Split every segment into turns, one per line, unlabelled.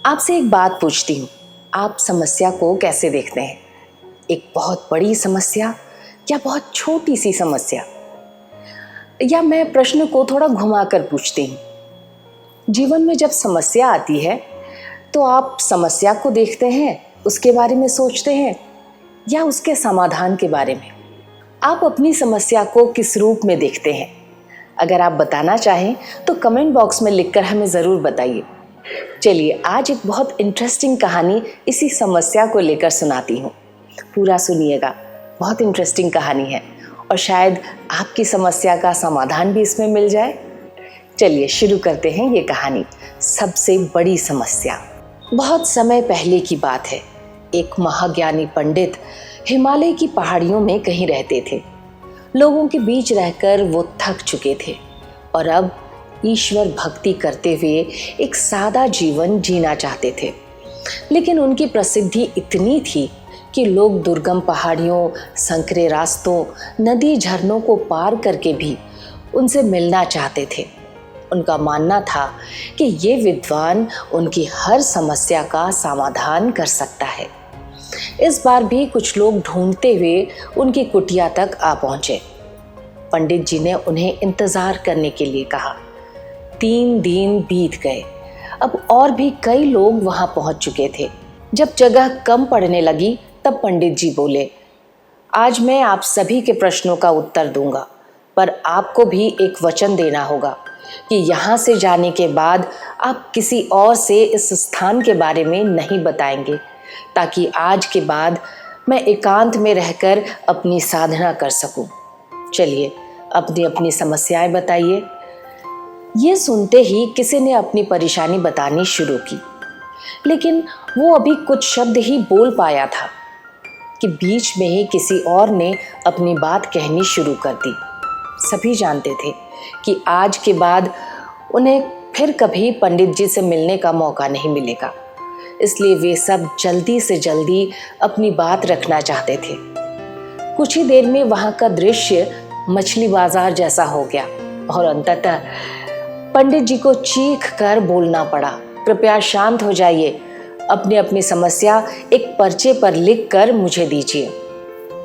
आपसे एक बात पूछती हूँ, आप समस्या को कैसे देखते हैं? एक बहुत बड़ी समस्या या बहुत छोटी सी समस्या? या मैं प्रश्न को थोड़ा घुमाकर पूछती हूँ, जीवन में जब समस्या आती है तो आप समस्या को देखते हैं, उसके बारे में सोचते हैं या उसके समाधान के बारे में? आप अपनी समस्या को किस रूप में देखते हैं? अगर आप बताना चाहें तो कमेंट बॉक्स में लिखकर हमें ज़रूर बताइए। चलिए आज एक बहुत इंटरेस्टिंग कहानी इसी समस्या को लेकर सुनाती हूँ। पूरा सुनिएगा, बहुत इंटरेस्टिंग कहानी है और शायद आपकी समस्या का समाधान भी इसमें मिल जाए। चलिए शुरू करते हैं ये कहानी, सबसे बड़ी समस्या। बहुत समय पहले की बात है। एक महाज्ञानी पंडित हिमालय की पहाड़ियों में कहीं रहते थे। लोगों के बीच रहकर वो थक चुके थे और अब ईश्वर भक्ति करते हुए एक सादा जीवन जीना चाहते थे। लेकिन उनकी प्रसिद्धि इतनी थी कि लोग दुर्गम पहाड़ियों, संकरे रास्तों, नदी झरनों को पार करके भी उनसे मिलना चाहते थे। उनका मानना था कि ये विद्वान उनकी हर समस्या का समाधान कर सकता है। इस बार भी कुछ लोग ढूंढते हुए उनकी कुटिया तक आ पहुंचे। पंडित जी ने उन्हें इंतजार करने के लिए कहा। 3 दिन बीत गए। अब और भी कई लोग वहां पहुंच चुके थे। जब जगह कम पड़ने लगी तब पंडित जी बोले, आज मैं आप सभी के प्रश्नों का उत्तर दूंगा, पर आपको भी एक वचन देना होगा कि यहाँ से जाने के बाद आप किसी और से इस स्थान के बारे में नहीं बताएंगे, ताकि आज के बाद मैं एकांत में रहकर अपनी साधना कर सकूं। चलिए अपनी अपनी समस्याएं बताइए। ये सुनते ही किसी ने अपनी परेशानी बतानी शुरू की, लेकिन वो अभी कुछ शब्द ही बोल पाया था कि बीच में ही किसी और ने अपनी बात कहनी शुरू कर दी। सभी जानते थे कि आज के बाद उन्हें फिर कभी पंडित जी से मिलने का मौका नहीं मिलेगा, इसलिए वे सब जल्दी से जल्दी अपनी बात रखना चाहते थे। कुछ ही देर में वहां का दृश्य मछली बाजार जैसा हो गया और अंततः पंडित जी को चीख कर बोलना पड़ा, कृपया शांत हो जाइए, अपनी अपनी समस्या एक पर्चे पर लिखकर मुझे दीजिए।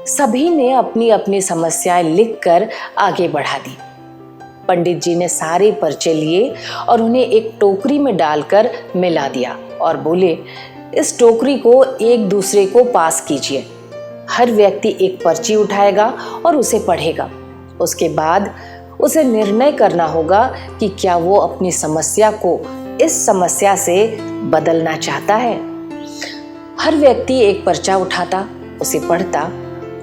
सभी ने अपनी अपनी समस्याएं लिखकर आगे बढ़ा दी। पंडित जी ने सारे पर्चे लिए और उन्हें एक टोकरी में डालकर मिला दिया और बोले, इस टोकरी को एक दूसरे को पास कीजिए। हर व्यक्ति एक पर्ची उठाएगा और उसे पढ़ेगा। उसके बाद उसे निर्णय करना होगा कि क्या वो अपनी समस्या को इस समस्या से बदलना चाहता है। हर व्यक्ति एक पर्चा उठाता, उसे पढ़ता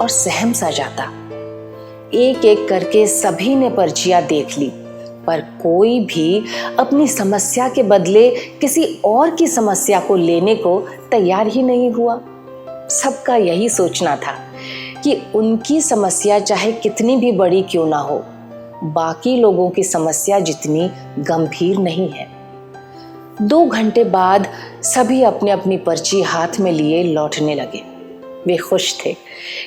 और सहम सा जाता। एक एक करके सभी ने पर्चियां देख ली, पर कोई भी अपनी समस्या के बदले किसी और की समस्या को लेने को तैयार ही नहीं हुआ। सबका यही सोचना था कि उनकी समस्या चाहे कितनी भी बड़ी क्यों ना हो, बाकी लोगों की समस्या जितनी गंभीर नहीं है। 2 घंटे बाद सभी अपनी अपनी पर्ची हाथ में लिए लौटने लगे। वे खुश थे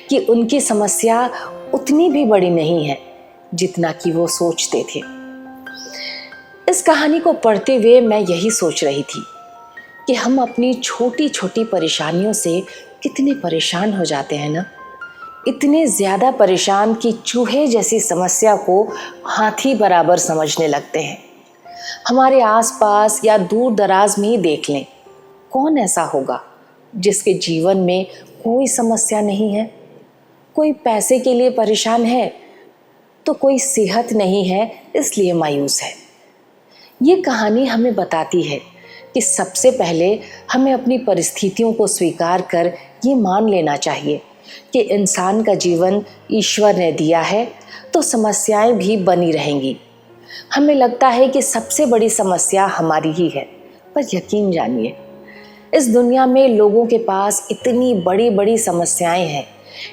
कि उनकी समस्या उतनी भी बड़ी नहीं है जितना कि वो सोचते थे। इस कहानी को पढ़ते हुए मैं यही सोच रही थी कि हम अपनी छोटी छोटी परेशानियों से कितने परेशान हो जाते हैं ना। इतने ज़्यादा परेशान कि चूहे जैसी समस्या को हाथी बराबर समझने लगते हैं। हमारे आसपास या दूर दराज में ही देख लें, कौन ऐसा होगा जिसके जीवन में कोई समस्या नहीं है? कोई पैसे के लिए परेशान है तो कोई सेहत नहीं है इसलिए मायूस है। ये कहानी हमें बताती है कि सबसे पहले हमें अपनी परिस्थितियों को स्वीकार कर ये मान लेना चाहिए कि इंसान का जीवन ईश्वर ने दिया है तो समस्याएं भी बनी रहेंगी। हमें लगता है कि सबसे बड़ी समस्या हमारी ही है, पर यकीन जानिए इस दुनिया में लोगों के पास इतनी बड़ी बड़ी समस्याएं हैं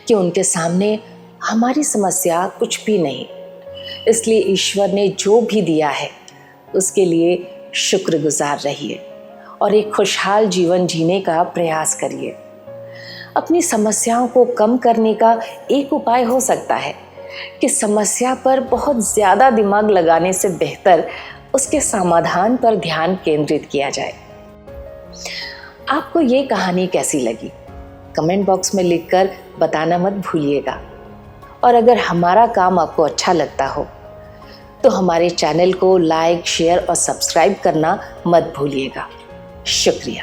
कि उनके सामने हमारी समस्या कुछ भी नहीं। इसलिए ईश्वर ने जो भी दिया है उसके लिए शुक्रगुजार रहिए और एक खुशहाल जीवन जीने का प्रयास करिए। अपनी समस्याओं को कम करने का एक उपाय हो सकता है कि समस्या पर बहुत ज़्यादा दिमाग लगाने से बेहतर उसके समाधान पर ध्यान केंद्रित किया जाए। आपको ये कहानी कैसी लगी कमेंट बॉक्स में लिखकर बताना मत भूलिएगा। और अगर हमारा काम आपको अच्छा लगता हो तो हमारे चैनल को लाइक, शेयर और सब्सक्राइब करना मत भूलिएगा। शुक्रिया।